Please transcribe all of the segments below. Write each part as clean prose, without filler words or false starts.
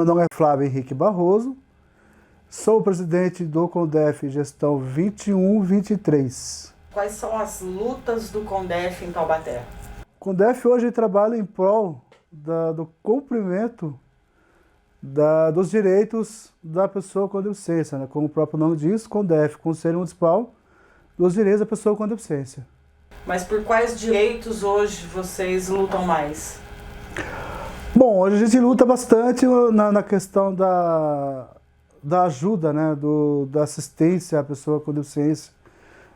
meu nome é Flávio Henrique Barroso, sou o presidente do CONDEF Gestão 21-23. Quais são as lutas do CONDEF em Taubaté? O CONDEF hoje trabalha em prol do cumprimento dos direitos da pessoa com deficiência, né? Como o próprio nome diz, CONDEF, Conselho Municipal dos Direitos da Pessoa com Deficiência. Mas por quais direitos hoje vocês lutam mais? Bom, hoje a gente luta bastante na questão da ajuda, né? Da assistência à pessoa com deficiência,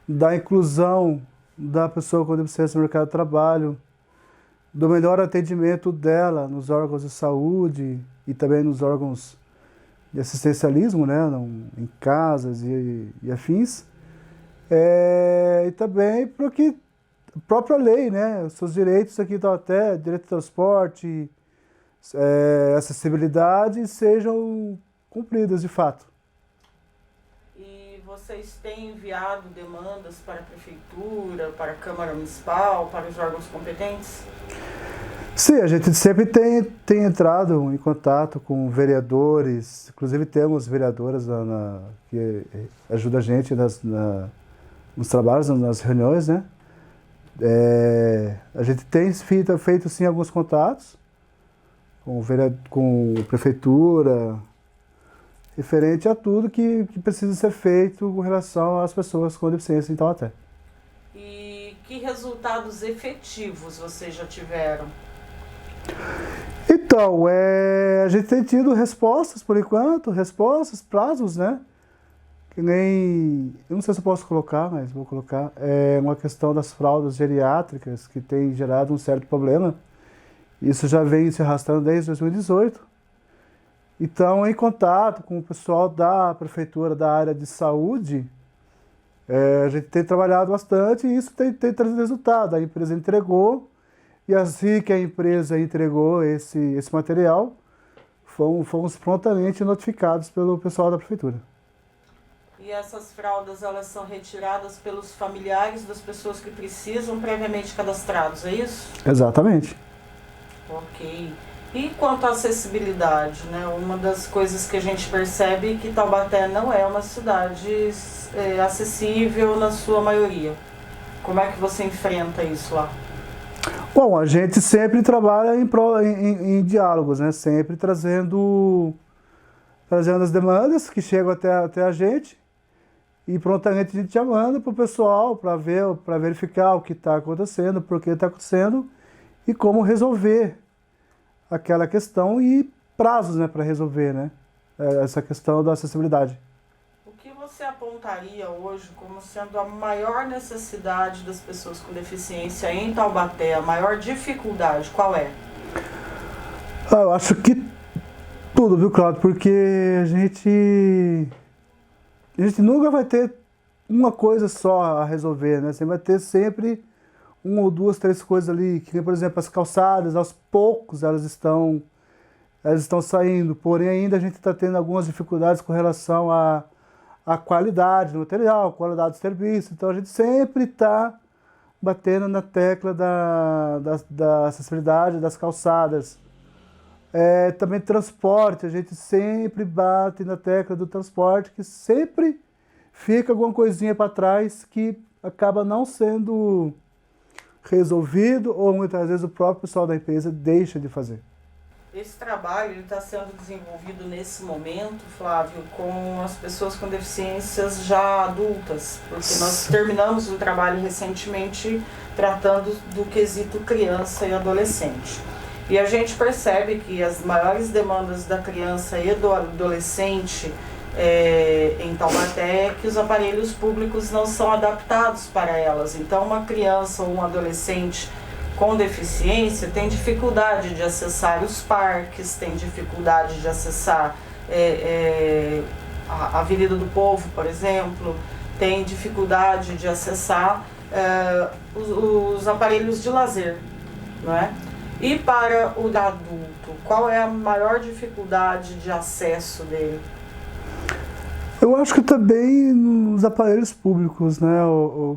da inclusão da pessoa com deficiência no mercado de trabalho, do melhor atendimento dela nos órgãos de saúde e também nos órgãos de assistencialismo, né? Em casas e afins. E também porque a própria lei, né? Os seus direitos aqui estão até direito de transporte, acessibilidade sejam cumpridas de fato. E vocês têm enviado demandas para a Prefeitura, para a Câmara Municipal, para os órgãos competentes? Sim, a gente sempre tem entrado em contato com vereadores, inclusive temos vereadoras que ajudam a gente nos trabalhos, nas reuniões, né? A gente tem feito sim alguns contatos com a prefeitura, referente a tudo que precisa ser feito com relação às pessoas com deficiência em Taubaté. E que resultados efetivos vocês já tiveram? Então, a gente tem tido respostas, por enquanto, prazos, né? Que nem, eu não sei se eu posso colocar, mas vou colocar, uma questão das fraldas geriátricas que tem gerado um certo problema. Isso já vem se arrastando desde 2018. Então, em contato com o pessoal da prefeitura, da área de saúde, a gente tem trabalhado bastante e isso tem trazido resultado. A empresa entregou, e assim que a empresa entregou esse material, fomos prontamente notificados pelo pessoal da prefeitura. E essas fraldas, elas são retiradas pelos familiares das pessoas que precisam, previamente cadastrados, é isso? Exatamente. Ok. E quanto à acessibilidade, né? Uma das coisas que a gente percebe é que Taubaté não é uma cidade acessível na sua maioria. Como é que você enfrenta isso lá? Bom, a gente sempre trabalha em diálogos, né? Sempre trazendo as demandas que chegam até a gente e prontamente a gente já manda para o pessoal para verificar o que está acontecendo, por que está acontecendo e como resolver aquela questão e prazos, né, para resolver, né, essa questão da acessibilidade. O que você apontaria hoje como sendo a maior necessidade das pessoas com deficiência em Taubaté? A maior dificuldade, qual é? Eu acho que tudo, viu, Cláudio? Porque a gente nunca vai ter uma coisa só a resolver, né? Você vai ter sempre uma ou duas, três coisas ali, que, por exemplo, as calçadas, aos poucos elas estão saindo, porém ainda a gente está tendo algumas dificuldades com relação à qualidade do material, qualidade do serviço, então a gente sempre está batendo na tecla da acessibilidade das calçadas. Também transporte, a gente sempre bate na tecla do transporte, que sempre fica alguma coisinha para trás que acaba não sendo resolvido ou muitas vezes o próprio pessoal da empresa deixa de fazer. Esse trabalho está sendo desenvolvido nesse momento, Flávio, com as pessoas com deficiências já adultas, porque nós terminamos um trabalho recentemente tratando do quesito criança e adolescente. E a gente percebe que as maiores demandas da criança e do adolescente em Taubaté é que os aparelhos públicos não são adaptados para elas. Então, uma criança ou um adolescente com deficiência tem dificuldade de acessar os parques, tem dificuldade de acessar a Avenida do Povo, por exemplo, tem dificuldade de acessar os aparelhos de lazer, não é? E para o adulto, qual é a maior dificuldade de acesso dele? Eu acho que também nos aparelhos públicos, né,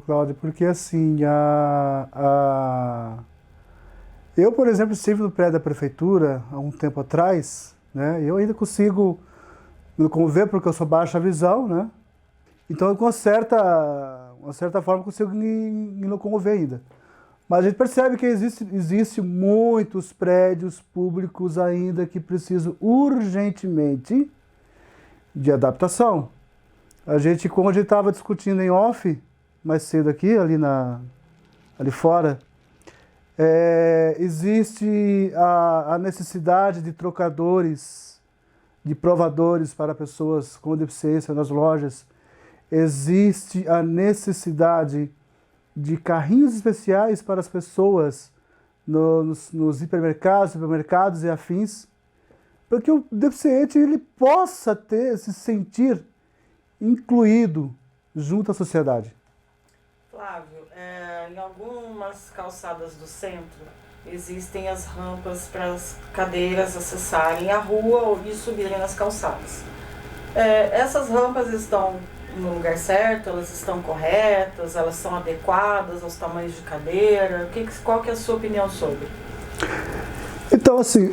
Cláudio, porque assim, eu, por exemplo, estive no prédio da prefeitura há um tempo atrás né? Eu ainda consigo me locomover porque eu sou baixa visão, né? Então, com uma certa forma, eu consigo me locomover ainda. Mas a gente percebe que existe muitos prédios públicos ainda que precisam urgentemente de adaptação. Como a gente estava discutindo em off, mais cedo aqui, ali fora, existe a necessidade de trocadores, de provadores para pessoas com deficiência nas lojas. Existe a necessidade de carrinhos especiais para as pessoas nos hipermercados, supermercados e afins, para que o deficiente ele possa se sentir incluído junto à sociedade. Flávio, em algumas calçadas do centro existem as rampas para as cadeiras acessarem a rua e subirem nas calçadas. Essas rampas estão no lugar certo, elas estão corretas, elas são adequadas aos tamanhos de cadeira? Qual que é a sua opinião sobre? Então, assim,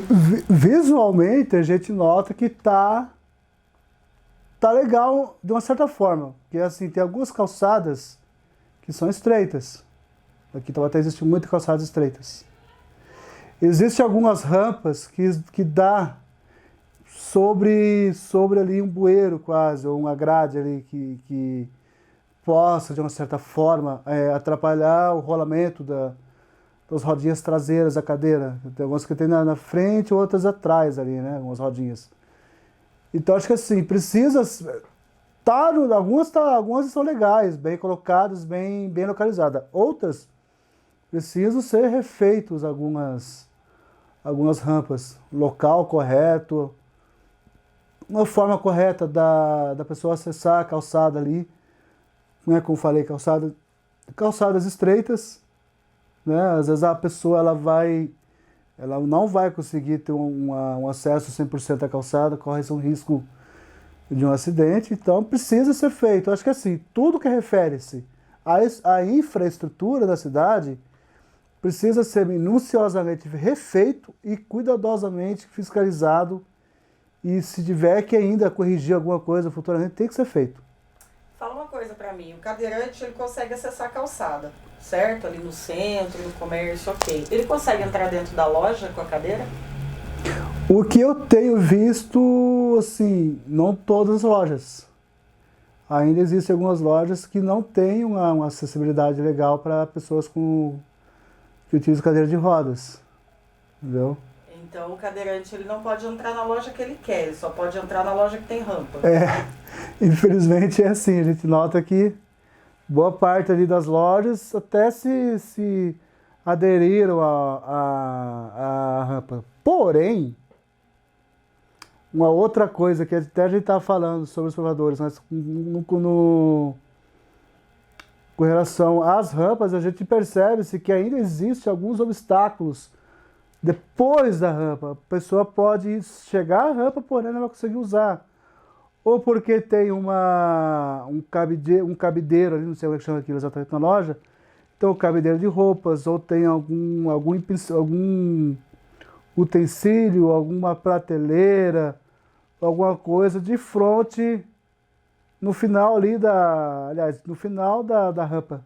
visualmente a gente nota que tá legal de uma certa forma. Porque, assim, tem algumas calçadas que são estreitas. Aqui até existem muitas calçadas estreitas. Existem algumas rampas que dá sobre ali um bueiro quase, ou uma grade ali que possa, de uma certa forma, atrapalhar o rolamento das rodinhas traseiras da cadeira. Tem algumas que tem na frente, outras atrás ali, né? Algumas rodinhas. Então, acho que assim, precisa... algumas são legais, bem colocadas, bem localizadas. Outras precisam ser refeitos algumas rampas. Local correto, uma forma correta da pessoa acessar a calçada ali, né? Como falei, calçadas estreitas, né? Às vezes a pessoa ela não vai conseguir ter um acesso 100% à calçada, corre um risco de um acidente, então precisa ser feito. Eu acho que assim, tudo que refere-se à infraestrutura da cidade precisa ser minuciosamente refeito e cuidadosamente fiscalizado. E se tiver que ainda corrigir alguma coisa futuramente, tem que ser feito. Fala uma coisa para mim, o cadeirante ele consegue acessar a calçada, certo? Ali no centro, no comércio, ok. Ele consegue entrar dentro da loja com a cadeira? O que eu tenho visto, assim, não todas as lojas. Ainda existem algumas lojas que não têm uma acessibilidade legal para pessoas que utilizam cadeira de rodas, entendeu? Então o cadeirante ele não pode entrar na loja que ele quer, ele só pode entrar na loja que tem rampa. Infelizmente é assim, a gente nota que boa parte ali das lojas até se aderiram à rampa. Porém, uma outra coisa que até a gente estava falando sobre os provadores, mas com relação às rampas, a gente percebe-se que ainda existem alguns obstáculos depois da rampa. A pessoa pode chegar à rampa, porém não vai conseguir usar. Ou porque tem um cabideiro ali, não sei o que chama aquilo exatamente na loja, então cabideiro de roupas, ou tem algum utensílio, alguma prateleira, alguma coisa de frente no final ali no final da rampa.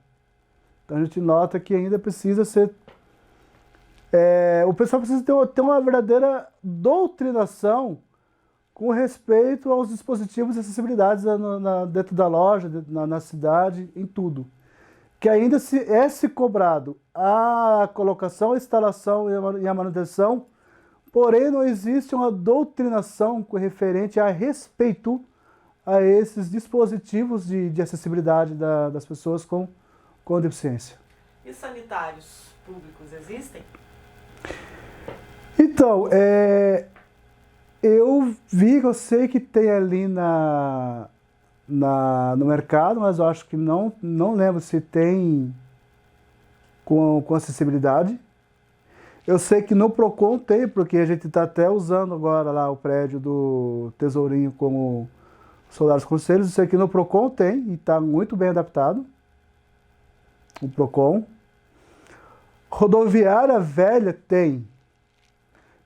Então a gente nota que ainda precisa ser... o pessoal precisa ter uma verdadeira doutrinação com respeito aos dispositivos de acessibilidade dentro da loja, na cidade, em tudo. Que ainda se cobrado a colocação, a instalação e a manutenção, porém não existe uma doutrinação referente a respeito a esses dispositivos de acessibilidade das pessoas com deficiência. E sanitários públicos existem? Então, eu sei que tem ali no mercado, mas eu acho que não lembro se tem com acessibilidade. Eu sei que no Procon tem, porque a gente está até usando agora lá o prédio do Tesourinho como soldados conselhos. Eu sei que no Procon tem e está muito bem adaptado. O Procon. Rodoviária velha tem.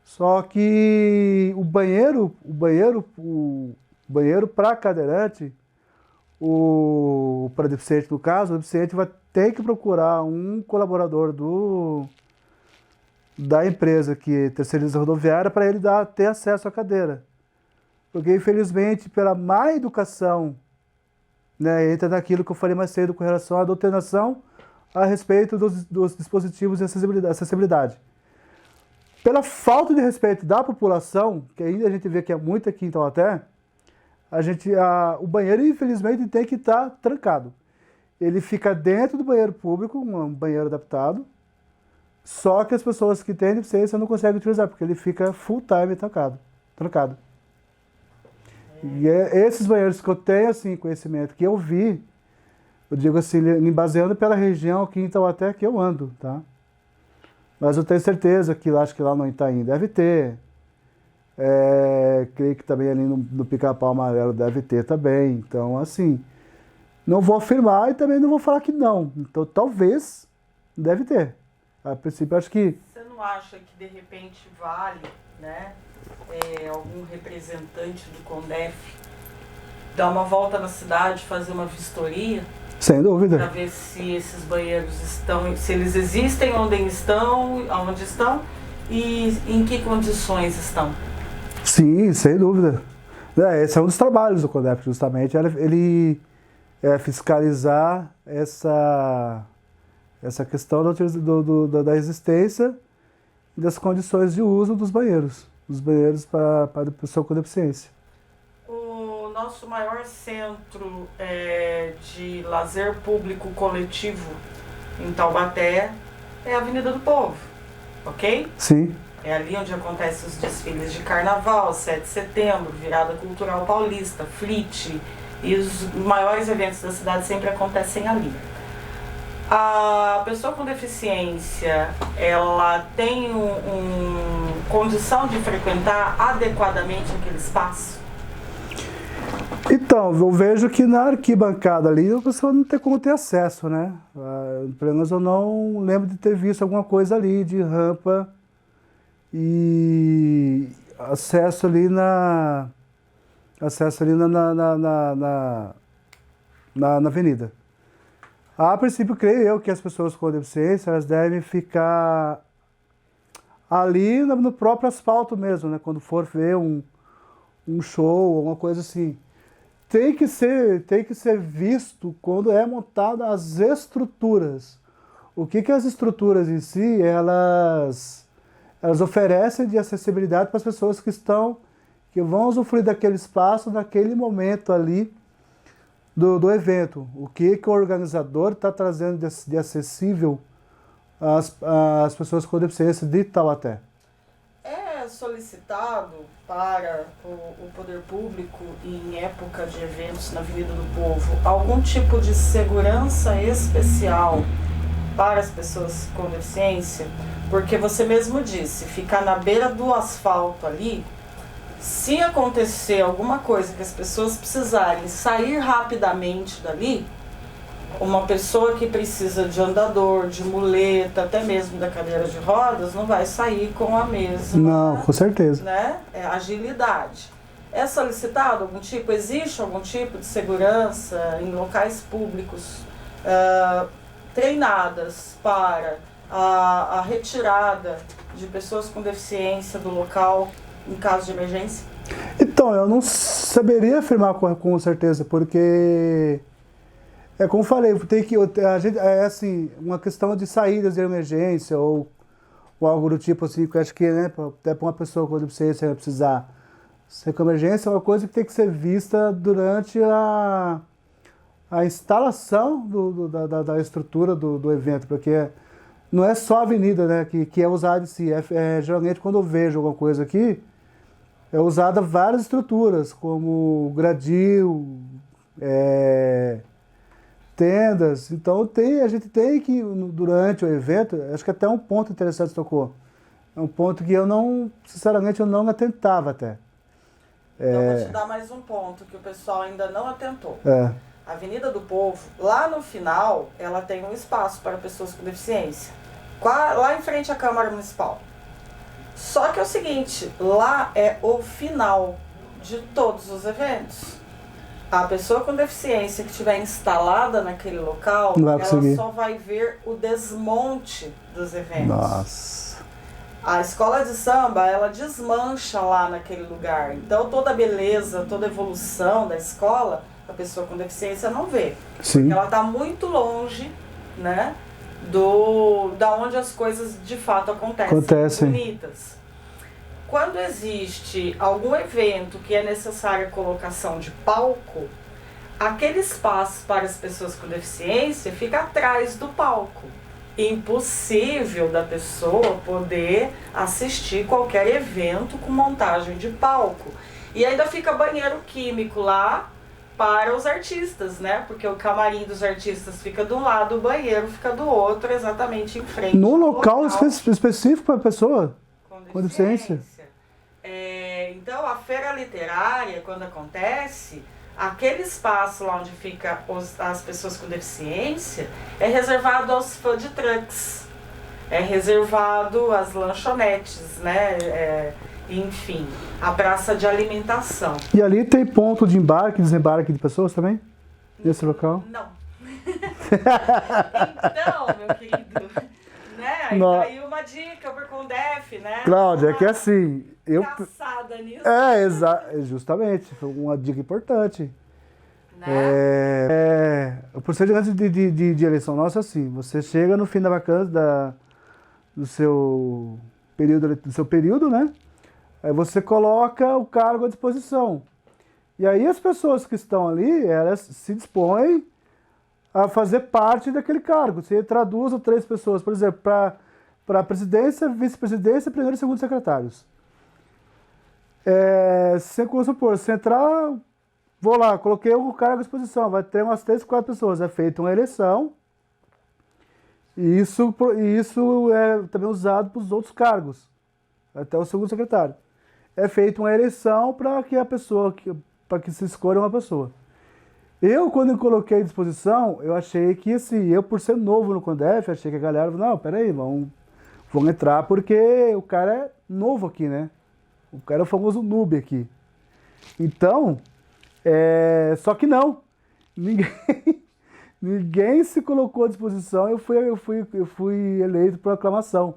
Só que o banheiro para cadeirante, para deficiente no caso, o deficiente vai ter que procurar um colaborador da empresa que terceiriza a rodoviária para ele ter acesso à cadeira. Porque, infelizmente, pela má educação, né, entra naquilo que eu falei mais cedo com relação à doutrinação a respeito dos dispositivos de acessibilidade. Pela falta de respeito da população, que ainda a gente vê que é muito aqui em Taubaté, o banheiro, infelizmente, tem que estar trancado. Ele fica dentro do banheiro público, um banheiro adaptado, só que as pessoas que têm deficiência não conseguem utilizar, porque ele fica full time trancado. E esses banheiros que eu tenho, assim, conhecimento, que eu vi, eu digo assim, me baseando pela região aqui em Taubaté que eu ando, tá? Mas eu tenho certeza que acho que lá no Itaim deve ter. Creio que também ali no Pica-Pau Amarelo deve ter também. Então, assim, não vou afirmar e também não vou falar que não. Então, talvez deve ter. A princípio, acho que... Você não acha que, de repente, vale, né, algum representante do CONDEF dar uma volta na cidade, fazer uma vistoria? Sem dúvida. Para ver se esses banheiros se eles existem, onde estão e em que condições estão? Sim, sem dúvida. Esse é um dos trabalhos do CONDEF, justamente, ele fiscalizar essa questão da existência e das condições de uso dos banheiros para a pessoa com deficiência. O nosso maior centro de lazer público coletivo em Taubaté é a Avenida do Povo, ok? Sim. É ali onde acontecem os desfiles de carnaval, 7 de setembro, Virada Cultural Paulista, Flit, e os maiores eventos da cidade sempre acontecem ali. A pessoa com deficiência, ela tem condição de frequentar adequadamente aquele espaço? Então, eu vejo que na arquibancada ali a pessoa não tem como ter acesso, né? Pelo menos eu não lembro de ter visto alguma coisa ali de rampa e acesso ali na avenida. A princípio, creio eu que as pessoas com deficiência elas devem ficar ali no próprio asfalto mesmo, né? Quando for ver um show, alguma coisa assim. Tem que ser visto quando é montada as estruturas. O que as estruturas em si, elas oferecem de acessibilidade para as pessoas que vão usufruir daquele espaço, naquele momento ali do evento. O que o organizador está trazendo de acessível às pessoas com deficiência de Taubaté. É solicitado para o poder público, em época de eventos na Avenida do Povo, algum tipo de segurança especial para as pessoas com deficiência? Porque você mesmo disse, ficar na beira do asfalto ali, se acontecer alguma coisa que as pessoas precisarem sair rapidamente dali, uma pessoa que precisa de andador, de muleta, até mesmo da cadeira de rodas, não vai sair com a mesma... Não, com certeza. Né, agilidade. É solicitado algum tipo, existe algum tipo de segurança em locais públicos treinadas para a retirada de pessoas com deficiência do local em caso de emergência? Então, eu não saberia afirmar com certeza, porque... como eu falei, assim, uma questão de saídas de emergência ou algo do tipo assim, que eu acho que, né, até para uma pessoa com deficiência precisar ser com emergência, é uma coisa que tem que ser vista durante a instalação da estrutura do evento, porque não é só a avenida, né, que é usada em si. Geralmente, quando eu vejo alguma coisa aqui, é usada várias estruturas, como gradil, tendas. Então a gente tem que, durante o evento, acho que até um ponto interessante tocou. É um ponto que sinceramente, eu não atentava até. Então vou te dar mais um ponto que o pessoal ainda não atentou. A Avenida do Povo, lá no final, ela tem um espaço para pessoas com deficiência. Lá em frente à Câmara Municipal. Só que é o seguinte, lá é o final de todos os eventos. A pessoa com deficiência que estiver instalada naquele local, ela só vai ver o desmonte dos eventos. Nossa. A escola de samba, ela desmancha lá naquele lugar. Então toda a beleza, toda a evolução da escola, a pessoa com deficiência não vê. Sim. Porque ela está muito longe, né, da onde as coisas de fato acontecem. Bonitas. Quando existe algum evento que é necessária a colocação de palco, aquele espaço para as pessoas com deficiência fica atrás do palco. Impossível da pessoa poder assistir qualquer evento com montagem de palco. E ainda fica banheiro químico lá para os artistas, né? Porque o camarim dos artistas fica de um lado, o banheiro fica do outro, exatamente em frente. No local específico para a pessoa com deficiência? Então, a feira literária, quando acontece, aquele espaço lá onde fica as pessoas com deficiência é reservado aos food trucks, é reservado às lanchonetes, né? Enfim, a praça de alimentação. E ali tem ponto de embarque e desembarque de pessoas também? Nesse local? Não. Então, meu querido, né? Aí uma dica pro Condef, né? Cláudia, é que assim... Caçada nisso. Justamente, foi uma dica importante. Né? O procedimento de eleição nosso é assim, você chega no fim da vacância do seu período, né? Aí você coloca o cargo à disposição. E aí as pessoas que estão ali, elas se dispõem a fazer parte daquele cargo. Você entra 2 ou 3 pessoas, por exemplo, para a presidência, vice-presidência, primeiro e segundo secretários. Vamos supor, você entrar, vou lá, coloquei o cargo à disposição, vai ter umas 3, 4 pessoas, é feita uma eleição, e isso é também usado para os outros cargos, até o segundo secretário. É feita uma eleição para que se escolha uma pessoa. Quando eu coloquei à disposição, eu achei que, assim, eu por ser novo no Condef, achei que a galera, não, peraí, vão entrar porque o cara é novo aqui, né? O cara é o famoso noob aqui. Então, só que não. Ninguém se colocou à disposição, eu fui eleito por aclamação.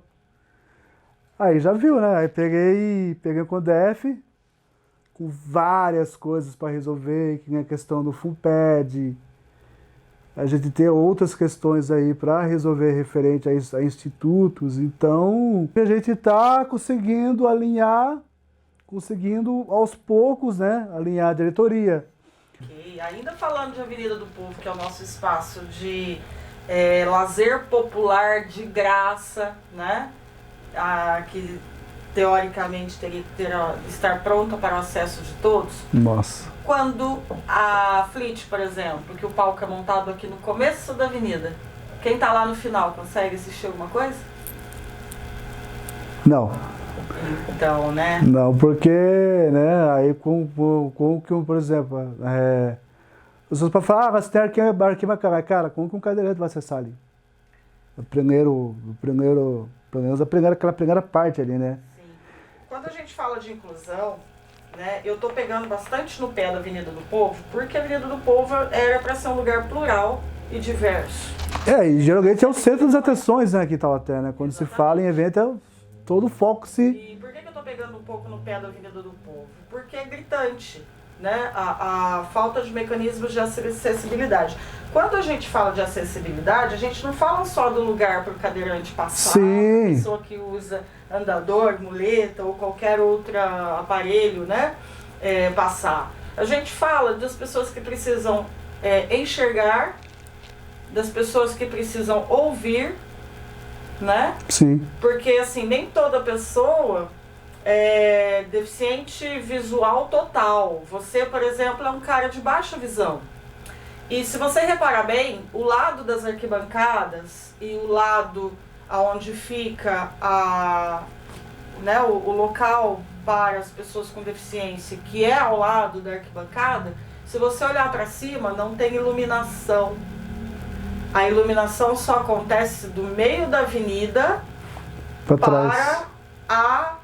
Aí já viu, né? Aí peguei o Condef, com várias coisas para resolver, que nem a questão do FUNPED. A gente tem outras questões aí para resolver referente a institutos. Então, a gente está conseguindo aos poucos, né, alinhar a diretoria. Okay. Ainda falando de Avenida do Povo, que é o nosso espaço de lazer popular de graça, né, que teoricamente teria que estar pronta para o acesso de todos. Nossa. Quando a Fleet, por exemplo, que o palco é montado aqui no começo da avenida, quem está lá no final consegue assistir alguma coisa? Não. Então, né? Não, porque, né, aí por exemplo, as pessoas para falar, você tem arquibancada, cara, como que um cadeirante vai acessar ali? Pelo menos aquela primeira parte ali, né? Sim. Quando a gente fala de inclusão, né, eu tô pegando bastante no pé da Avenida do Povo, porque a Avenida do Povo era para ser um lugar plural e diverso. E geralmente é o centro das atenções, né, aqui em Taubaté, né? Quando se fala em evento, todo o foco se... E por que eu tô pegando um pouco no pé da Avenida do Povo? Porque é gritante, né? A falta de mecanismos de acessibilidade. Quando a gente fala de acessibilidade, a gente não fala só do lugar para o cadeirante passar, Sim. a pessoa que usa andador, muleta ou qualquer outro aparelho, né, passar. A gente fala das pessoas que precisam enxergar, das pessoas que precisam ouvir, né? Sim. Porque, assim, nem toda pessoa é deficiente visual total. Você, por exemplo, é um cara de baixa visão. E se você reparar bem, o lado das arquibancadas e o lado onde fica o local para as pessoas com deficiência, que é ao lado da arquibancada, se você olhar para cima, não tem iluminação. A iluminação só acontece do meio da avenida para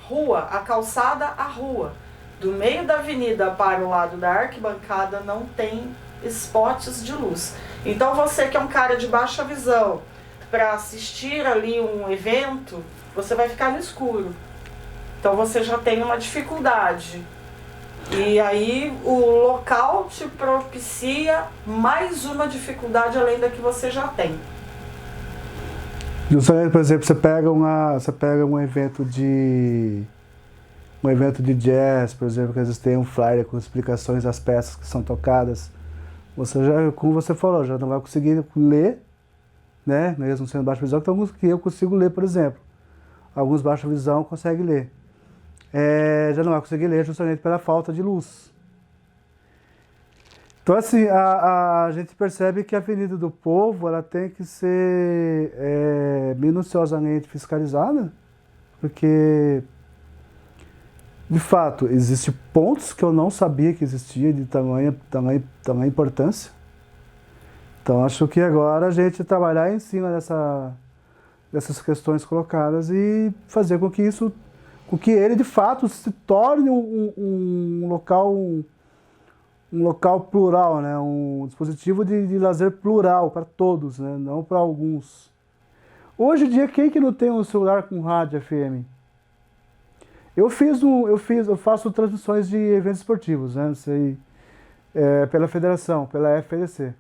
rua, a calçada, a rua. Do meio da avenida para o lado da arquibancada não tem spots de luz. Então você que é um cara de baixa visão, para assistir ali um evento, você vai ficar no escuro. Então você já tem uma dificuldade. E aí o local te propicia mais uma dificuldade além da que você já tem. Justamente, por exemplo, você pega um evento de jazz, por exemplo, que às vezes tem um flyer com explicações das peças que são tocadas. Você já, como você falou, já não vai conseguir ler, né? Mesmo sendo baixa visão, então que eu consigo ler, por exemplo. Alguns baixa visão conseguem ler. Já não vai conseguir ler justamente pela falta de luz. Então, assim, a gente percebe que a Avenida do Povo ela tem que ser minuciosamente fiscalizada, porque, de fato, existem pontos que eu não sabia que existia de tamanha importância. Então, acho que agora a gente trabalhar em cima dessas questões colocadas e fazer com que ele, de fato, se torne um local plural, né? Um dispositivo de lazer plural para todos, né? Não para alguns. Hoje em dia, quem que não tem um celular com rádio FM? Eu faço transmissões de eventos esportivos, né? Pela federação, pela FEDC.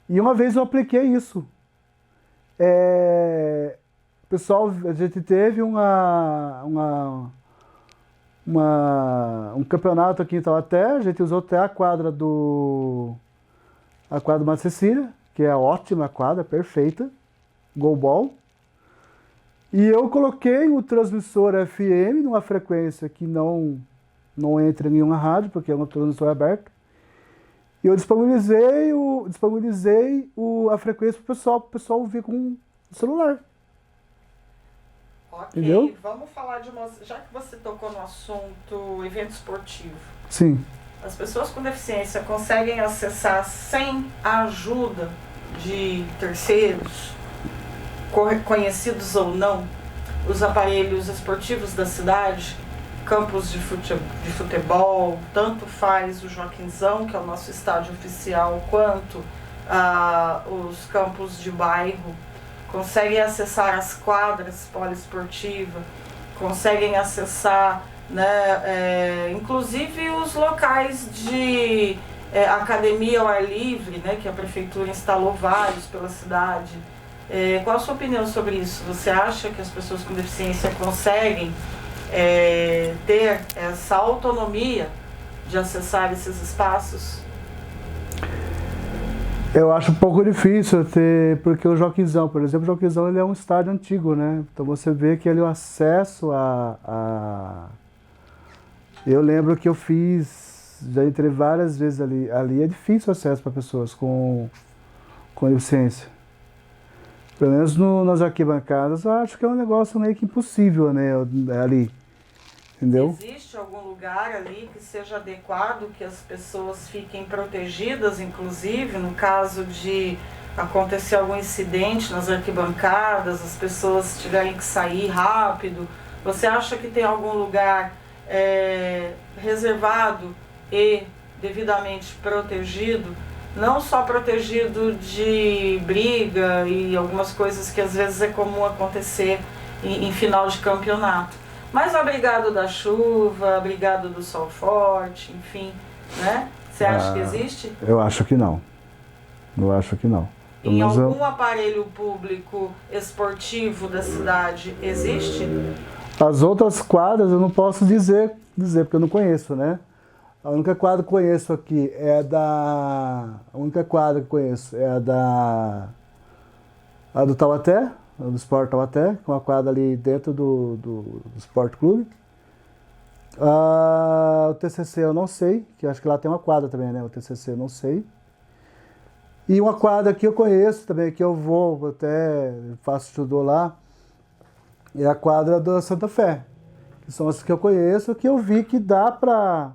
E uma vez eu apliquei isso. Pessoal, a gente teve um campeonato aqui em Taubaté, a gente usou até a quadra do Madre Cecília, que é a ótima quadra, perfeita, goalball. E eu coloquei o transmissor FM numa frequência que não entra em nenhuma rádio, porque é um transmissor aberto. E eu disponibilizei a frequência para o pessoal ouvir com o celular. Ok, entendeu? Vamos falar já que você tocou no assunto evento esportivo. Sim. As pessoas com deficiência conseguem acessar sem a ajuda de terceiros, conhecidos ou não, os aparelhos esportivos da cidade, campos de futebol, tanto faz o Joaquinzão, que é o nosso estádio oficial, quanto os campos de bairro, conseguem acessar as quadras poliesportivas, conseguem acessar, né, inclusive os locais de academia ao ar livre, né, que a prefeitura instalou vários pela cidade. Qual a sua opinião sobre isso? Você acha que as pessoas com deficiência conseguem ter essa autonomia de acessar esses espaços? Eu acho um pouco difícil, porque o Joaquinzão, por exemplo, o Joaquinzão ele é um estádio antigo, né? Então você vê que ali o acesso Eu lembro que já entrei várias vezes ali. Ali é difícil o acesso para pessoas com deficiência. Pelo menos nas arquibancadas, eu acho que é um negócio meio que impossível, né? Ali. Entendeu? Existe algum lugar ali que seja adequado, que as pessoas fiquem protegidas, inclusive, no caso de acontecer algum incidente nas arquibancadas, as pessoas tiverem que sair rápido? Você acha que tem algum lugar reservado e devidamente protegido? Não só protegido de briga e algumas coisas que às vezes é comum acontecer em final de campeonato, mas abrigado da chuva, abrigado do sol forte, enfim, né? Você acha que existe? Eu acho que não. Eu acho que não. Em algum aparelho público esportivo da cidade existe? As outras quadras eu não posso dizer porque eu não conheço, né? A única quadra que conheço aqui é a do Taubaté, do Sport Taubaté, com a quadra ali dentro do Sport Clube. O TCC eu não sei, que acho que lá tem uma quadra também, né? O TCC eu não sei. E uma quadra que eu conheço também, que eu vou, até faço judô lá, é a quadra da Santa Fé. Que são as que eu conheço, que eu vi que dá para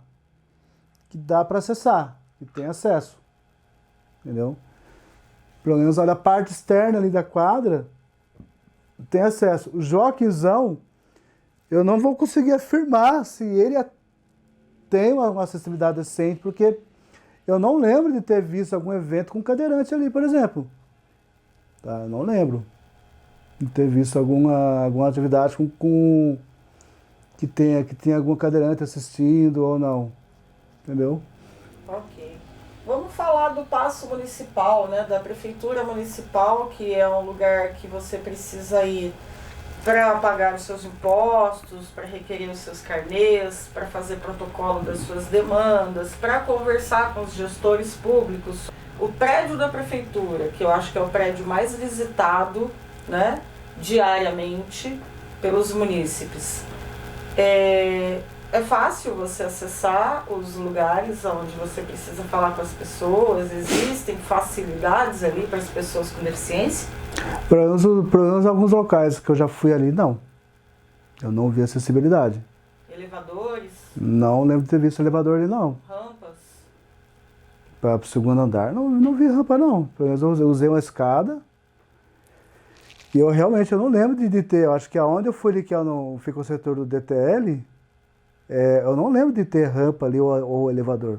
acessar, que tem acesso. Entendeu? Pelo menos olha a parte externa ali da quadra, tem acesso. O Joaquinzão, eu não vou conseguir afirmar se ele tem uma acessibilidade decente, porque eu não lembro de ter visto algum evento com cadeirante ali, por exemplo. Tá? Eu não lembro de ter visto alguma atividade que tenha algum cadeirante assistindo ou não. Entendeu? Ok. Vamos falar do paço municipal, né? Da prefeitura municipal, que é um lugar que você precisa ir para pagar os seus impostos, para requerer os seus carnês, para fazer protocolo das suas demandas, para conversar com os gestores públicos. O prédio da prefeitura, que eu acho que é o prédio mais visitado, né, diariamente pelos munícipes. É fácil você acessar os lugares onde você precisa falar com as pessoas? Existem facilidades ali para as pessoas com deficiência? Pelo menos em alguns locais que eu já fui ali, não. Eu não vi acessibilidade. Elevadores? Não lembro de ter visto elevador ali, não. Rampas? Para o segundo andar, não vi rampa, não. Pelo menos eu usei uma escada. E eu realmente não lembro de ter. Eu acho que aonde eu fui ali, que eu não fico o setor do DTL, eu não lembro de ter rampa ali ou elevador.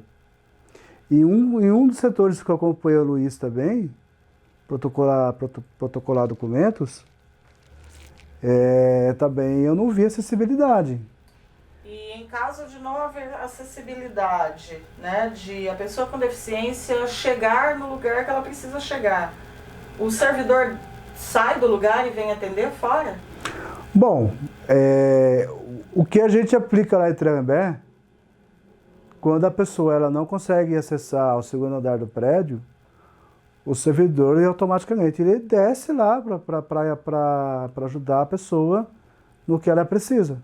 E em um dos setores que eu acompanhei o Luiz também, protocolar documentos, também eu não vi acessibilidade. E em caso de não haver acessibilidade, né, de a pessoa com deficiência chegar no lugar que ela precisa chegar, o servidor sai do lugar e vem atender fora? Bom, o que a gente aplica lá em Tremembé, quando a pessoa ela não consegue acessar o segundo andar do prédio, o servidor automaticamente ele desce lá para ajudar a pessoa no que ela precisa.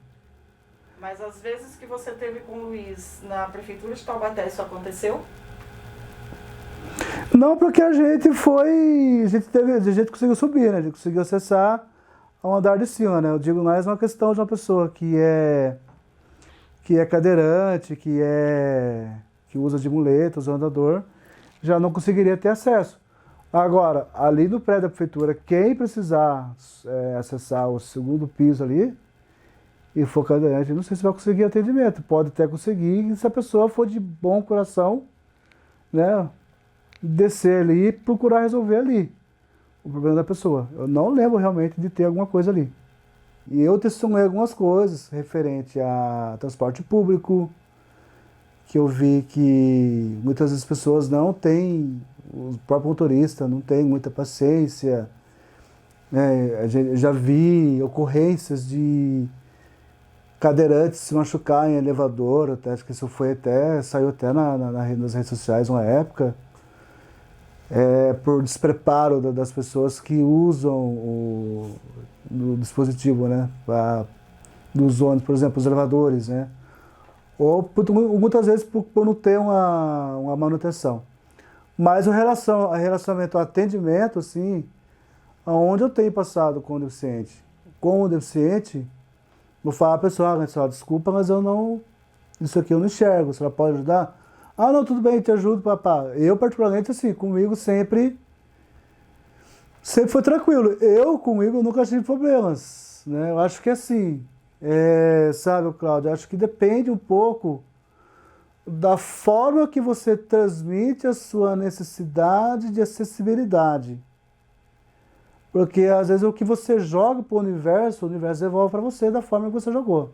Mas às vezes que você teve com o Luiz na prefeitura de Taubaté, isso aconteceu? Não, porque a gente conseguiu subir, né? A gente conseguiu acessar ao andar de cima, né? Eu digo mais uma questão de uma pessoa que é cadeirante, que usa de muletas, ou andador, já não conseguiria ter acesso. Agora, ali no prédio da prefeitura, quem precisar acessar o segundo piso ali, e for cadeirante, não sei se vai conseguir atendimento. Pode até conseguir, se a pessoa for de bom coração, né, descer ali e procurar resolver ali o problema da pessoa. Eu não lembro realmente de ter alguma coisa ali. E eu testemunhei algumas coisas referente a transporte público, que eu vi que muitas vezes as pessoas não têm, o próprio motorista não tem muita paciência, né? Eu já vi ocorrências de cadeirantes se machucar em elevador, até, acho que isso saiu até nas redes sociais uma época, por despreparo das pessoas que usam o dispositivo, né, dos ônibus, por exemplo, os elevadores, né, ou muitas vezes por não ter uma manutenção. Mas o relacionamento ao atendimento, assim, onde eu tenho passado com o deficiente, vou falar, pessoal, desculpa, mas isso aqui eu não enxergo, a senhora pode ajudar? Ah, não, tudo bem, te ajudo, papá. Eu, particularmente, assim, comigo sempre foi tranquilo. Comigo, nunca tive problemas, né? Eu acho que assim, sabe, Cláudio, eu acho que depende um pouco da forma que você transmite a sua necessidade de acessibilidade. Porque às vezes o que você joga para o universo devolve para você da forma que você jogou.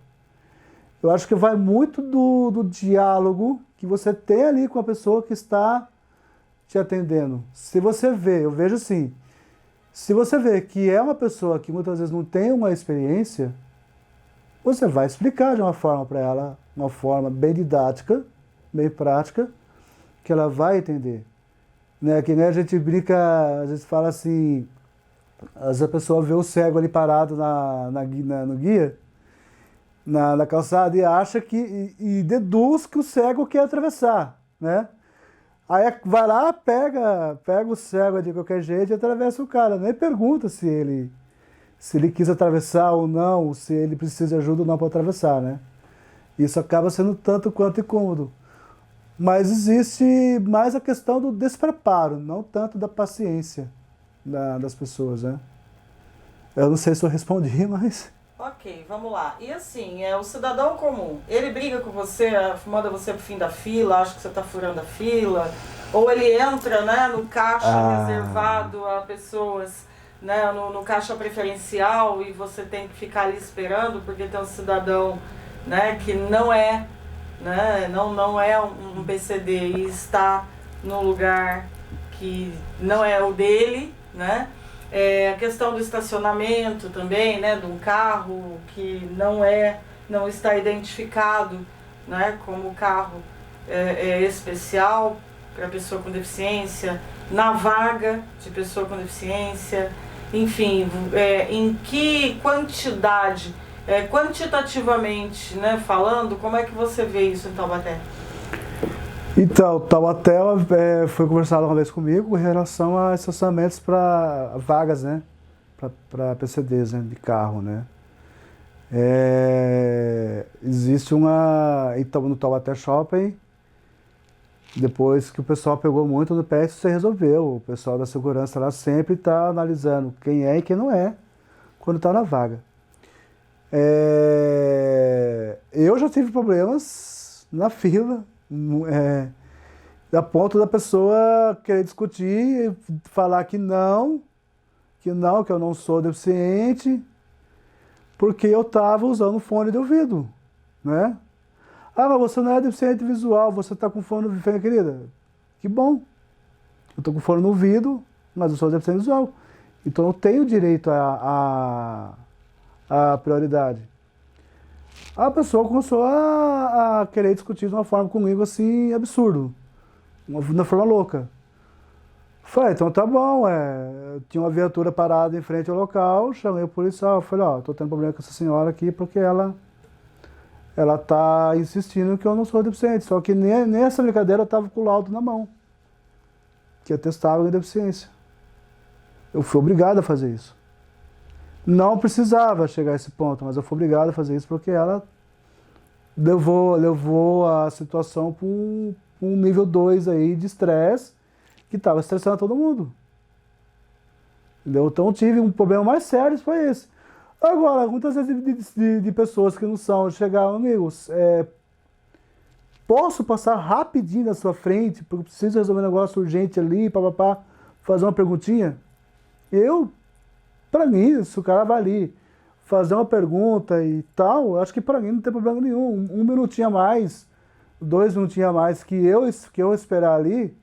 Eu acho que vai muito do diálogo que você tem ali com a pessoa que está te atendendo. Se você vê, eu vejo assim, se você vê que é uma pessoa que muitas vezes não tem uma experiência, você vai explicar de uma forma para ela, uma forma bem didática, bem prática, que ela vai entender. Né? Que nem a gente brinca, às vezes fala assim, às vezes a pessoa vê o cego ali parado no guia, na calçada, e acha e deduz que o cego quer atravessar, né? Aí vai lá, pega o cego de qualquer jeito e atravessa o cara. Nem pergunta se ele quis atravessar ou não, se ele precisa de ajuda ou não para atravessar, né? Isso acaba sendo tanto quanto incômodo. Mas existe mais a questão do despreparo, não tanto da paciência das pessoas, né? Eu não sei se eu respondi, mas... Ok, vamos lá. E assim, o cidadão comum, ele briga com você, manda você pro fim da fila, acha que você está furando a fila, ou ele entra, né, no caixa reservado a pessoas, né, no caixa preferencial e você tem que ficar ali esperando porque tem um cidadão, né, que não é, né, não é um PCD e está no lugar que não é o dele, né? A questão do estacionamento também, né, de um carro que não está identificado, né, como carro especial para pessoa com deficiência, na vaga de pessoa com deficiência, enfim, em que quantidade, quantitativamente, né, falando, como é que você vê isso em Taubaté? Então, Taubaté foi conversado uma vez comigo em relação a estacionamentos para vagas, né? Para PCDs, né? De carro, né? Existe então, no Taubaté Shopping, depois que o pessoal pegou muito no pé, isso se resolveu. O pessoal da segurança lá sempre está analisando quem é e quem não é, quando está na vaga. Eu já tive problemas na fila, a ponto da pessoa querer discutir, falar que eu não sou deficiente, porque eu estava usando fone de ouvido, né? Ah, mas você não é deficiente visual, você está com fone no ouvido, querida. Que bom. Eu estou com fone no ouvido, mas eu sou deficiente visual. Então eu tenho direito a prioridade. A pessoa começou a querer discutir de uma forma comigo assim, absurdo. De uma forma louca. Falei, então tá bom, tinha uma viatura parada em frente ao local, chamei o policial, falei, tô tendo problema com essa senhora aqui porque ela tá insistindo que eu não sou deficiente, só que nessa brincadeira eu tava com o laudo na mão, que atestava a deficiência. Eu fui obrigado a fazer isso. Não precisava chegar a esse ponto, mas eu fui obrigado a fazer isso porque ela levou a situação para um nível 2 aí de estresse, que estava estressando todo mundo. Entendeu? Então tive um problema mais sério, foi esse. Agora, muitas vezes de pessoas que não são, chegaram, amigos, posso passar rapidinho na sua frente, porque preciso resolver um negócio urgente ali, papapá, fazer uma perguntinha? Pra mim, se o cara vai ali fazer uma pergunta e tal, eu acho que pra mim não tem problema nenhum. 1 minutinho a mais, 2 minutinhos a mais que eu esperar ali,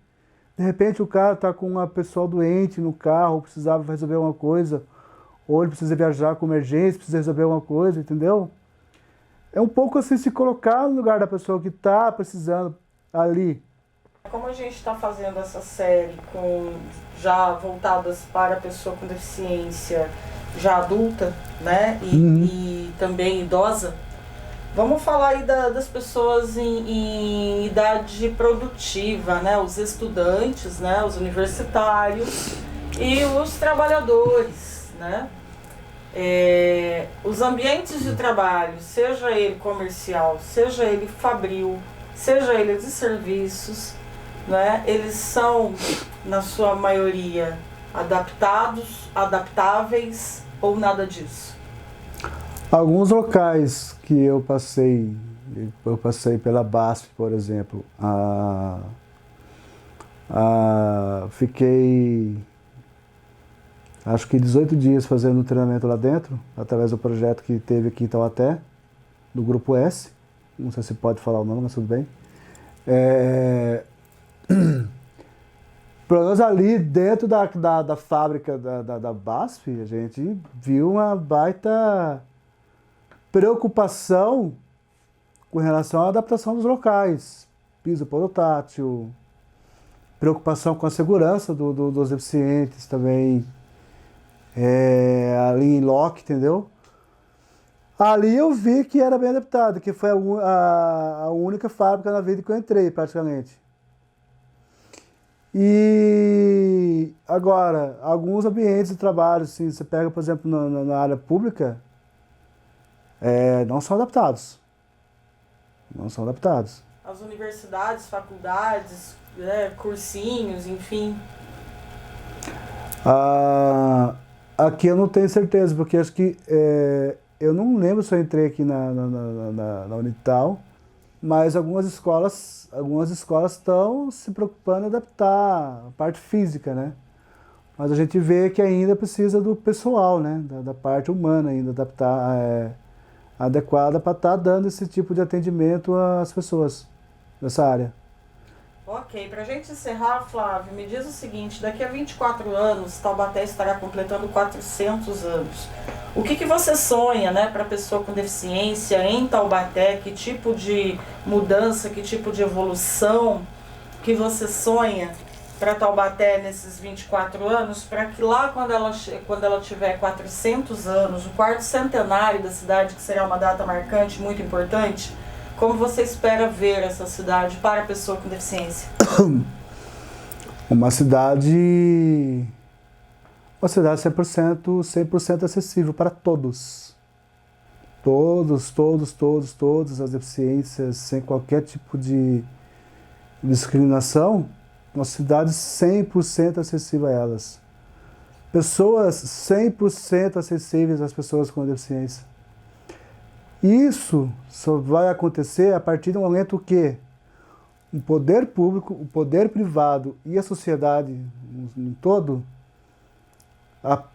de repente o cara tá com uma pessoa doente no carro, precisava resolver alguma coisa, ou ele precisa viajar com emergência, precisa resolver alguma coisa, entendeu? É um pouco assim, se colocar no lugar da pessoa que tá precisando ali. Como a gente está fazendo essa série já voltadas para a pessoa com deficiência já adulta, né, e também idosa, vamos falar aí das pessoas em idade produtiva, né, os estudantes, né, os universitários e os trabalhadores, né. Os ambientes de trabalho, seja ele comercial, seja ele fabril, seja ele de serviços, né, eles são, na sua maioria, adaptáveis ou nada disso? Alguns locais que eu passei pela BASF, por exemplo, fiquei acho que 18 dias fazendo um treinamento lá dentro, através do projeto que teve aqui em Taubaté, do Grupo S, não sei se pode falar o nome, mas tudo bem. Pelo menos ali dentro da fábrica da BASF, a gente viu uma baita preocupação com relação à adaptação dos locais. Piso portátil, preocupação com a segurança dos deficientes também, ali em loco, entendeu? Ali eu vi que era bem adaptado, que foi a única fábrica na vida que eu entrei, praticamente. E agora, alguns ambientes de trabalho, assim, você pega, por exemplo, na área pública, não são adaptados. Não são adaptados. As universidades, faculdades, cursinhos, enfim. Aqui eu não tenho certeza, porque acho que eu não lembro se eu entrei aqui na Unital, mas algumas escolas estão se preocupando em adaptar a parte física, né? Mas a gente vê que ainda precisa do pessoal, né? Da parte humana ainda, adaptar, adequada para estar dando esse tipo de atendimento às pessoas nessa área. Ok, para a gente encerrar, Flávio, me diz o seguinte, daqui a 24 anos, Taubaté estará completando 400 anos. O que você sonha, né, para a pessoa com deficiência em Taubaté? Que tipo de mudança, que tipo de evolução que você sonha para Taubaté nesses 24 anos, para que lá quando ela tiver 400 anos, o quarto centenário da cidade, que será uma data marcante, muito importante, como você espera ver essa cidade para a pessoa com deficiência? Uma cidade 100% acessível para todos. Todas as deficiências, sem qualquer tipo de discriminação, uma cidade 100% acessível a elas. Pessoas 100% acessíveis às pessoas com deficiência. Isso só vai acontecer a partir do momento que o poder público, o poder privado e a sociedade em todo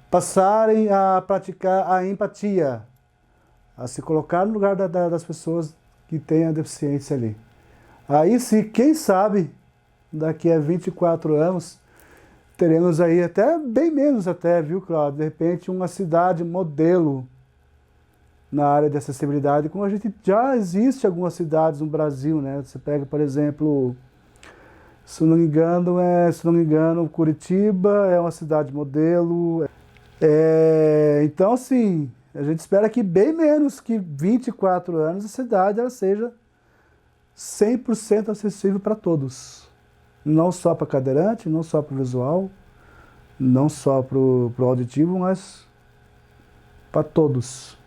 passarem a praticar a empatia, a se colocar no lugar das pessoas que têm a deficiência ali. Aí sim, quem sabe, daqui a 24 anos, teremos aí até bem menos até, viu, Cláudio? De repente uma cidade modelo na área de acessibilidade, como a gente já existe algumas cidades no Brasil, né? Você pega, por exemplo, se não me engano, Curitiba é uma cidade modelo. Então, assim, a gente espera que bem menos que 24 anos a cidade ela seja 100% acessível para todos. Não só para cadeirante, não só para o visual, não só para o auditivo, mas para todos.